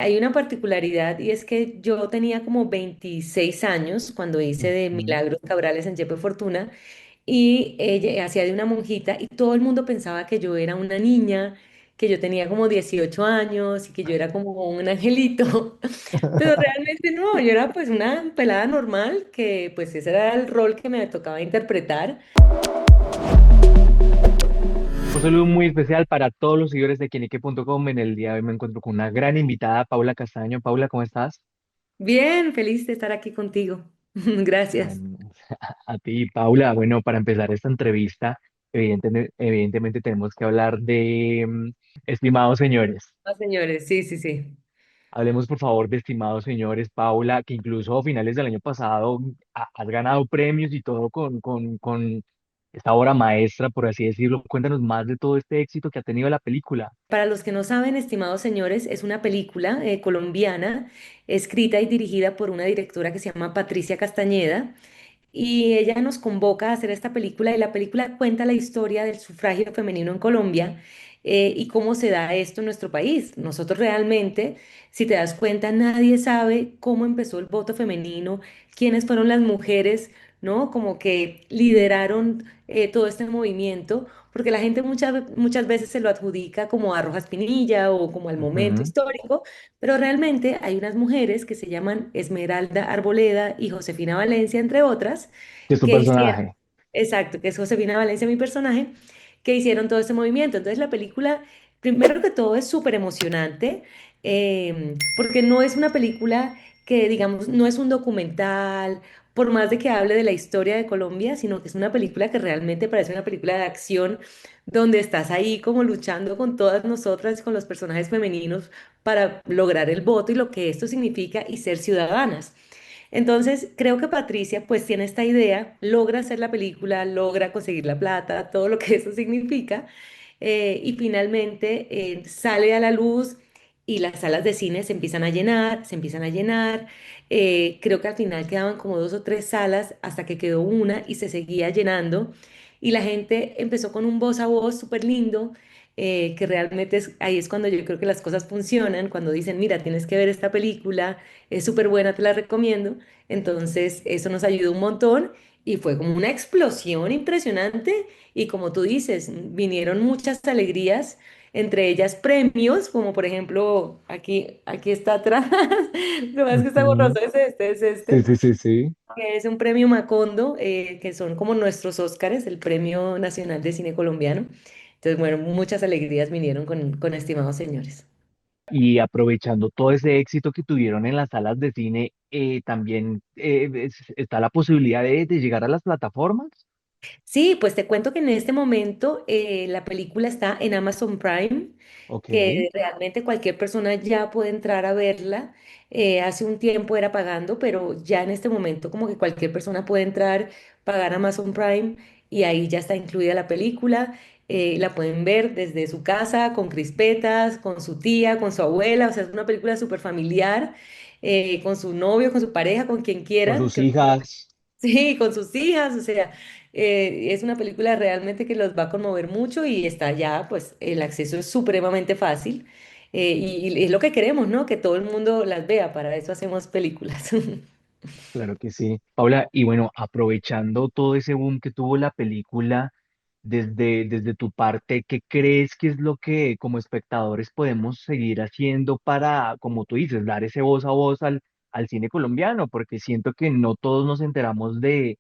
Hay una particularidad y es que yo tenía como 26 años cuando hice de Ujú. Milagros Cabrales en Yepe Fortuna y ella hacía de una monjita y todo el mundo pensaba que yo era una niña, que yo tenía como 18 años y que yo era como un angelito, pero realmente no, yo era pues una pelada normal que pues ese era el rol que me tocaba interpretar. Un saludo muy especial para todos los seguidores de quienique.com. En el día de hoy me encuentro con una gran invitada, Paula Castaño. Paula, ¿cómo estás? Bien, feliz de estar aquí contigo. Gracias. Bueno, a ti, Paula. Bueno, para empezar esta entrevista, evidentemente tenemos que hablar de estimados señores. Ah, señores, sí, sí, sí. Hablemos, por favor, de estimados señores, Paula, que incluso a finales del año pasado has ganado premios y todo con esta obra maestra, por así decirlo. Cuéntanos más de todo este éxito que ha tenido la película. Para los que no saben, estimados señores, es una película colombiana escrita y dirigida por una directora que se llama Patricia Castañeda. Y ella nos convoca a hacer esta película y la película cuenta la historia del sufragio femenino en Colombia y cómo se da esto en nuestro país. Nosotros realmente, si te das cuenta, nadie sabe cómo empezó el voto femenino, quiénes fueron las mujeres, ¿no? Como que lideraron todo este movimiento, porque la gente muchas veces se lo adjudica como a Rojas Pinilla o como al momento Ujú. histórico, pero realmente hay unas mujeres que se llaman Esmeralda Arboleda y Josefina Valencia, entre otras, De su que hicieron, personaje. exacto, que es Josefina Valencia mi personaje, que hicieron todo este movimiento. Entonces la película, primero que todo, es súper emocionante, porque no es una película que, digamos, no es un documental, por más de que hable de la historia de Colombia, sino que es una película que realmente parece una película de acción, donde estás ahí como luchando con todas nosotras, con los personajes femeninos para lograr el voto y lo que esto significa y ser ciudadanas. Entonces, creo que Patricia pues tiene esta idea, logra hacer la película, logra conseguir la plata, todo lo que eso significa, y finalmente sale a la luz y las salas de cine se empiezan a llenar, se empiezan a llenar. Creo que al final quedaban como dos o tres salas hasta que quedó una y se seguía llenando. Y la gente empezó con un voz a voz súper lindo, que realmente ahí es cuando yo creo que las cosas funcionan, cuando dicen, mira, tienes que ver esta película, es súper buena, te la recomiendo. Entonces, eso nos ayudó un montón y fue como una explosión impresionante. Y como tú dices, vinieron muchas alegrías, entre ellas premios, como por ejemplo, aquí está atrás, lo que pasa es que está Ujú. borroso, es Sí, este, sí, sí, sí. que es un premio Macondo, que son como nuestros Óscares, el Premio Nacional de Cine Colombiano. Entonces, bueno, muchas alegrías vinieron con estimados señores. Y aprovechando todo ese éxito que tuvieron en las salas de cine, también está la posibilidad de llegar a las plataformas. Sí, pues te cuento que en este momento la película está en Amazon Prime, Ok. que realmente cualquier persona ya puede entrar a verla. Hace un tiempo era pagando, pero ya en este momento como que cualquier persona puede entrar, pagar Amazon Prime y ahí ya está incluida la película. La pueden ver desde su casa, con crispetas, con su tía, con su abuela. O sea, es una película súper familiar, con su novio, con su pareja, con quien Con quieran. sus hijas. Sí, con sus hijas, o sea, es una película realmente que los va a conmover mucho y está ya, pues el acceso es supremamente fácil y es lo que queremos, ¿no? Que todo el mundo las vea, para eso hacemos películas. Claro que sí. Paula, y bueno, aprovechando todo ese boom que tuvo la película, desde tu parte, ¿qué crees que es lo que como espectadores podemos seguir haciendo para, como tú dices, dar ese voz a voz al cine colombiano? Porque siento que no todos nos enteramos de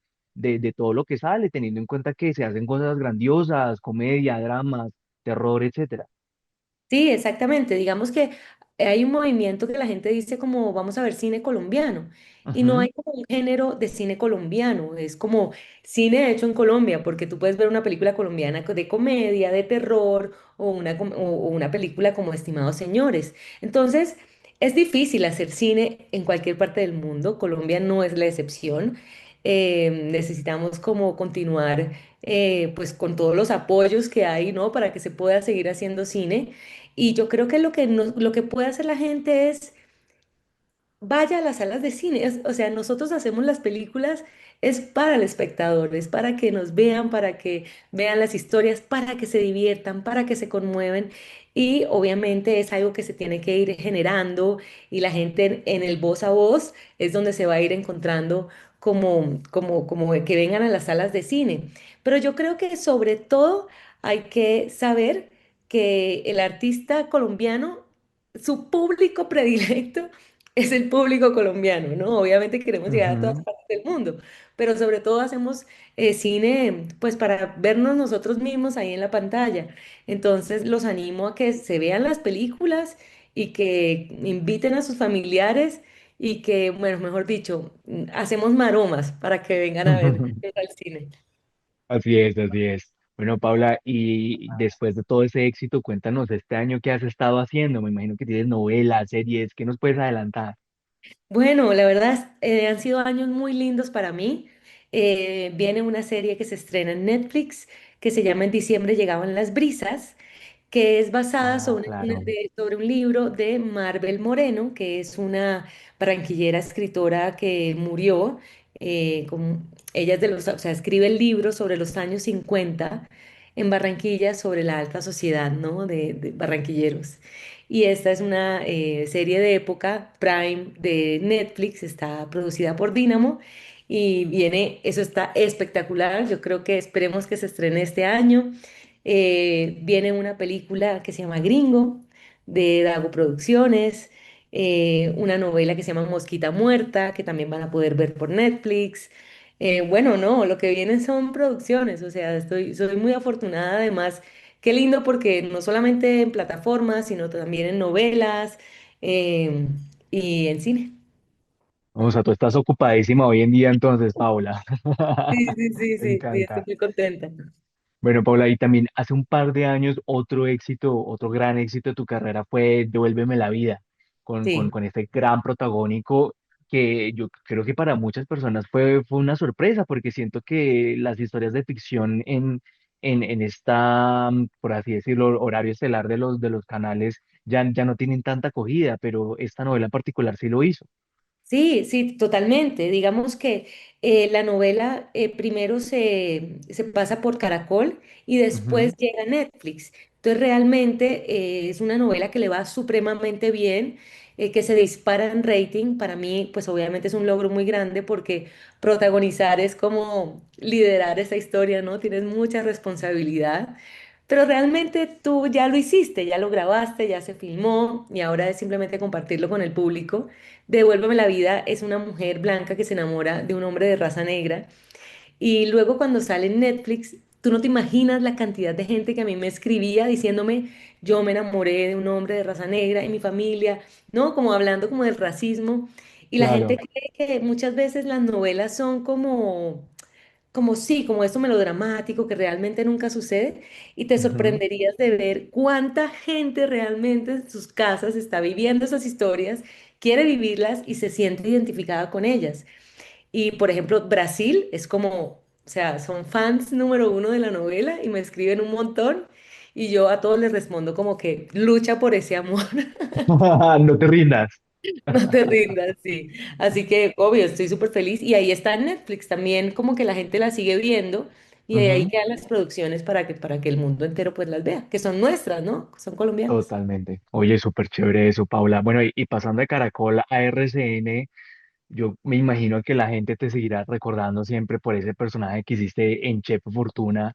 todo lo que sale, teniendo en cuenta que se hacen cosas grandiosas, comedia, dramas, terror, etcétera. Sí, exactamente. Digamos que hay un movimiento que la gente dice como vamos a ver cine colombiano y no Ujú. hay como un género de cine colombiano, es como cine hecho en Colombia, porque tú puedes ver una película colombiana de comedia, de terror o una película como Estimados Señores. Entonces, es difícil hacer cine en cualquier parte del mundo, Colombia no es la excepción. Necesitamos como continuar pues con todos los apoyos que hay, ¿no? Para que se pueda seguir haciendo cine. Y yo creo que lo que puede hacer la gente es vaya a las salas de cine. O sea, nosotros hacemos las películas, es para el espectador, es para que nos vean, para que vean las historias, para que se diviertan, para que se conmueven. Y obviamente es algo que se tiene que ir generando y la gente en el voz a voz es donde se va a ir encontrando como que vengan a las salas de cine. Pero yo creo que sobre todo hay que saber que el artista colombiano, su público predilecto es el público colombiano, ¿no? Obviamente queremos llegar a todas Ujú. partes del mundo, pero sobre todo hacemos cine pues para vernos nosotros mismos ahí en la pantalla. Entonces los animo a que se vean las películas y que inviten a sus familiares y que, bueno, mejor dicho, hacemos maromas para que vengan a ver al cine. Así es, así es. Bueno, Paula, y después de todo ese éxito, cuéntanos este año qué has estado haciendo. Me imagino que tienes novelas, series, ¿qué nos puedes adelantar? Bueno, la verdad han sido años muy lindos para mí. Viene una serie que se estrena en Netflix que se llama En diciembre llegaban las brisas, que es basada Ah, sobre, claro. sobre un libro de Marbel Moreno, que es una barranquillera escritora que murió. Ella es de los, o sea, escribe el libro sobre los años 50 en Barranquilla, sobre la alta sociedad, ¿no? De barranquilleros. Y esta es una serie de época, Prime de Netflix, está producida por Dynamo y viene, eso está espectacular. Yo creo que esperemos que se estrene este año. Viene una película que se llama Gringo, de Dago Producciones, una novela que se llama Mosquita Muerta, que también van a poder ver por Netflix. Bueno, no, lo que vienen son producciones, o sea, soy muy afortunada además. Qué lindo porque no solamente en plataformas, sino también en novelas eh, y en cine. O sea, tú estás ocupadísima hoy en día entonces, Paula. Sí, sí, sí, Me sí, sí, estoy encanta. muy contenta. Bueno, Paula, y también hace un par de años otro éxito, otro gran éxito de tu carrera fue Devuélveme la vida, Sí. con este gran protagónico que yo creo que para muchas personas fue una sorpresa, porque siento que las historias de ficción en esta, por así decirlo, horario estelar de los canales ya no tienen tanta acogida, pero esta novela en particular sí lo hizo. Sí, sí, totalmente. Digamos que la novela primero se pasa por Caracol y después Ujú. llega a Netflix. Entonces realmente es una novela que le va supremamente bien, que se dispara en rating. Para mí, pues obviamente es un logro muy grande porque protagonizar es como liderar esa historia, ¿no? Tienes mucha responsabilidad. Pero realmente tú ya lo hiciste, ya lo grabaste, ya se filmó y ahora es simplemente compartirlo con el público. Devuélveme la vida es una mujer blanca que se enamora de un hombre de raza negra y luego cuando sale en Netflix, tú no te imaginas la cantidad de gente que a mí me escribía diciéndome, yo me enamoré de un hombre de raza negra en mi familia, ¿no? Como hablando como del racismo. Y la gente Claro. cree que muchas veces las novelas son como sí, como esto melodramático que realmente nunca sucede y te Ujú. sorprenderías de ver cuánta gente realmente en sus casas está viviendo esas historias, quiere vivirlas y se siente identificada con ellas. Y por ejemplo, Brasil es como, o sea, son fans número uno de la novela y me escriben un montón y yo a todos les respondo como que lucha por ese amor. No te rindas. No te rindas, sí. Así que, obvio, estoy súper feliz. Y ahí está en Netflix también, como que la gente la sigue viendo y ahí Ujú. quedan las producciones para que el mundo entero pues las vea, que son nuestras, ¿no? Son colombianas. Totalmente. Oye, súper chévere eso, Paula. Bueno, y pasando de Caracol a RCN, yo me imagino que la gente te seguirá recordando siempre por ese personaje que hiciste en Chef Fortuna.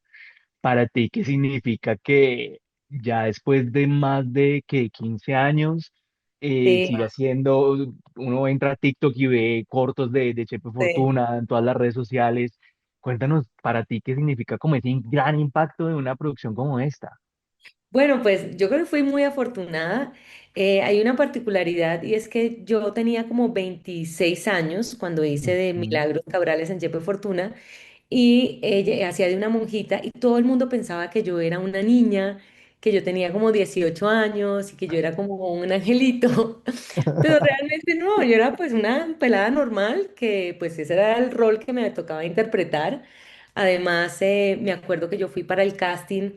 Para ti, ¿qué significa que ya después de más de que 15 años Sí, siga siendo, uno entra a TikTok y ve cortos de Chef sí. Fortuna en todas las redes sociales? Cuéntanos para ti qué significa como ese gran impacto de una producción como esta. Bueno, pues yo creo que fui muy afortunada. Hay una particularidad y es que yo tenía como 26 años cuando hice de Ujú. Milagros Cabrales en Chepe Fortuna y ella hacía de una monjita y todo el mundo pensaba que yo era una niña, que yo tenía como 18 años y que yo era como un angelito, pero realmente no, yo era pues una pelada normal que pues ese era el rol que me tocaba interpretar. Además, me acuerdo que yo fui para el casting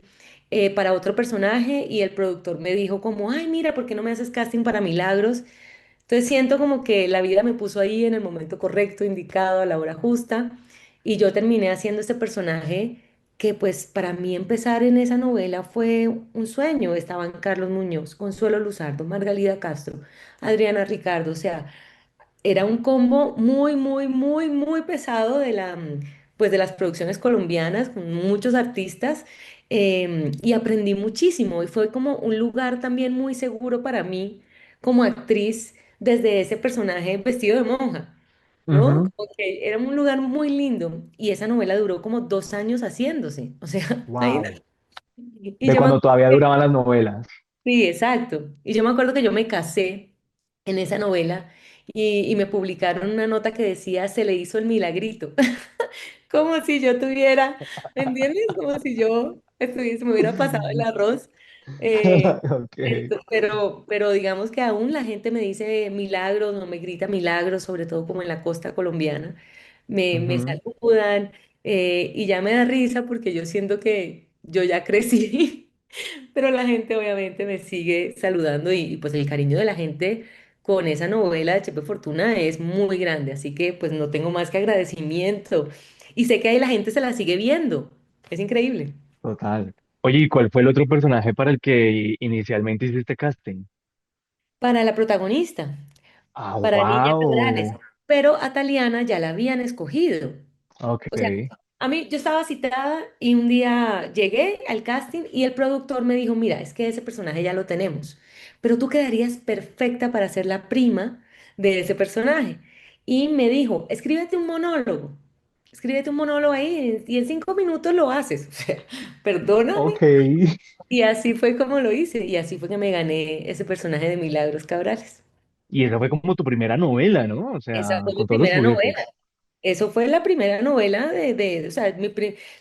para otro personaje y el productor me dijo como, ay, mira, ¿por qué no me haces casting para Milagros? Entonces siento como que la vida me puso ahí en el momento correcto, indicado, a la hora justa, y yo terminé haciendo este personaje que pues para mí empezar en esa novela fue un sueño. Estaban Carlos Muñoz, Consuelo Luzardo, Margalida Castro, Adriana Ricardo, o sea, era un combo muy, muy, muy, muy pesado de pues de las producciones colombianas, con muchos artistas, y aprendí muchísimo. Y fue como un lugar también muy seguro para mí como actriz desde ese personaje vestido de monja, ¿no? Como que era un lugar muy lindo. Y esa novela duró como 2 años haciéndose. O sea, Wow. imagínate. Y De yo me cuando acuerdo todavía que, duraban las novelas. sí, exacto. Y yo me acuerdo que yo me casé en esa novela y me publicaron una nota que decía, se le hizo el milagrito, como si yo tuviera, ¿me entiendes? Como si yo estuviese, me hubiera pasado el arroz. Eh, Ok. pero digamos que aún la gente me dice milagros, no me grita milagros, sobre todo como en la costa colombiana, me Ujú. saludan, y ya me da risa porque yo siento que yo ya crecí. Pero la gente obviamente me sigue saludando y, pues el cariño de la gente con esa novela de Chepe Fortuna es muy grande, así que pues no tengo más que agradecimiento. Y sé que ahí la gente se la sigue viendo, es increíble. Total. Oye, ¿y cuál fue el otro personaje para el que inicialmente hiciste casting? Para la protagonista, Ah, para Niña Cabrales, wow. pero a Taliana ya la habían escogido. Ok. O sea, a mí yo estaba citada y un día llegué al casting y el productor me dijo, mira, es que ese personaje ya lo tenemos, pero tú quedarías perfecta para ser la prima de ese personaje. Y me dijo, escríbete un monólogo ahí y en 5 minutos lo haces. O sea, perdóname. Ok. Y así fue como lo hice y así fue que me gané ese personaje de Milagros Cabrales. Y esa fue como tu primera novela, ¿no? O Esa sea, fue mi con todos los primera novela. juguetes. Eso fue la primera novela o sea,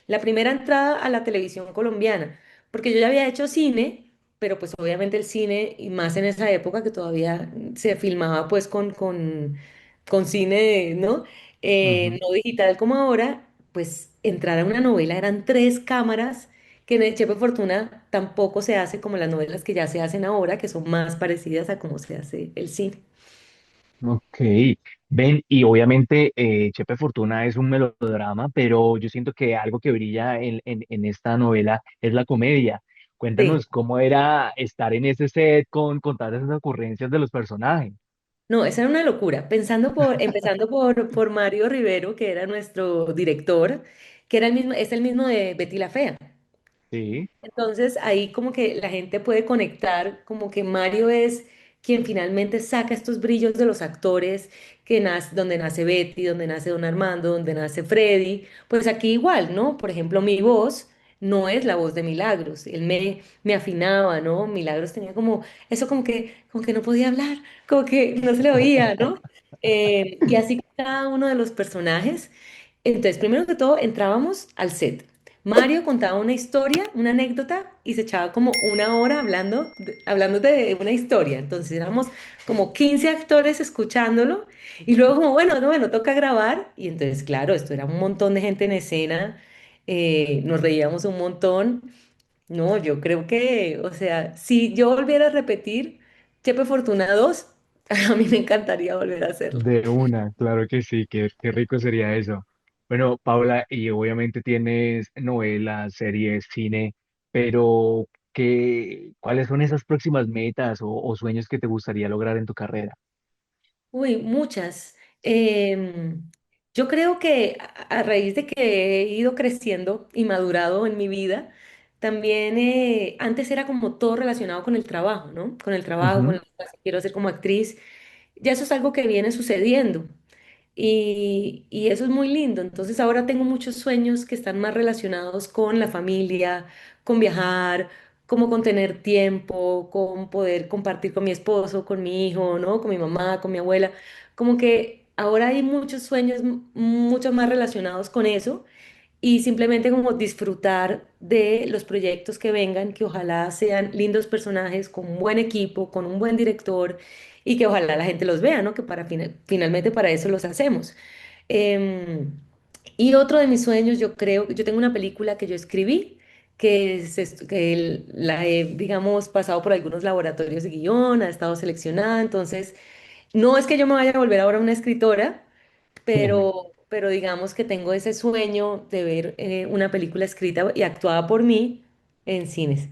la primera entrada a la televisión colombiana, porque yo ya había hecho cine, pero pues obviamente el cine, y más en esa época que todavía se filmaba pues con cine, ¿no? Ujú. No digital como ahora, pues entrar a una novela eran 3 cámaras, que en el Chepe Fortuna tampoco se hace como las novelas que ya se hacen ahora, que son más parecidas a cómo se hace el cine. Ok. Ven, y obviamente Chepe Fortuna es un melodrama, pero yo siento que algo que brilla en esta novela es la comedia. Sí. Cuéntanos cómo era estar en ese set con todas esas ocurrencias de los personajes. No, esa era una locura. Empezando por Mario Rivero, que era nuestro director, que era es el mismo de Betty la Fea. Sí. Entonces ahí como que la gente puede conectar, como que Mario es quien finalmente saca estos brillos de los actores, donde nace Betty, donde nace Don Armando, donde nace Freddy. Pues aquí igual, ¿no? Por ejemplo, mi voz no es la voz de Milagros. Él me afinaba, ¿no? Milagros tenía como eso como que no podía hablar, como que no se le oía, ¿no? Y así con cada uno de los personajes. Entonces, primero que todo, entrábamos al set. Mario contaba una historia, una anécdota, y se echaba como una hora hablando de una historia. Entonces éramos como 15 actores escuchándolo, y luego como, bueno, no, bueno, toca grabar. Y entonces, claro, esto era un montón de gente en escena, nos reíamos un montón. No, yo creo que, o sea, si yo volviera a repetir Chepe Fortuna 2, a mí me encantaría volver a hacerlo. De una, claro que sí, qué rico sería eso. Bueno, Paula, y obviamente tienes novelas, series, cine, pero ¿cuáles son esas próximas metas o sueños que te gustaría lograr en tu carrera? Uy, muchas. Yo creo que a raíz de que he ido creciendo y madurado en mi vida, también antes era como todo relacionado con el trabajo, ¿no? Con el trabajo, con Ujú. lo que quiero hacer como actriz. Ya eso es algo que viene sucediendo. Y eso es muy lindo. Entonces ahora tengo muchos sueños que están más relacionados con la familia, con viajar, como con tener tiempo, con poder compartir con mi esposo, con mi hijo, ¿no? Con mi mamá, con mi abuela. Como que ahora hay muchos sueños mucho más relacionados con eso y simplemente como disfrutar de los proyectos que vengan, que ojalá sean lindos personajes, con un buen equipo, con un buen director y que ojalá la gente los vea, ¿no? Que finalmente para eso los hacemos. Em, y otro de mis sueños, yo creo, yo tengo una película que yo escribí, que la he, digamos, pasado por algunos laboratorios de guión, ha estado seleccionada, entonces No es que yo me vaya a volver ahora una escritora, pero digamos que tengo ese sueño de ver una película escrita y actuada por mí en cines.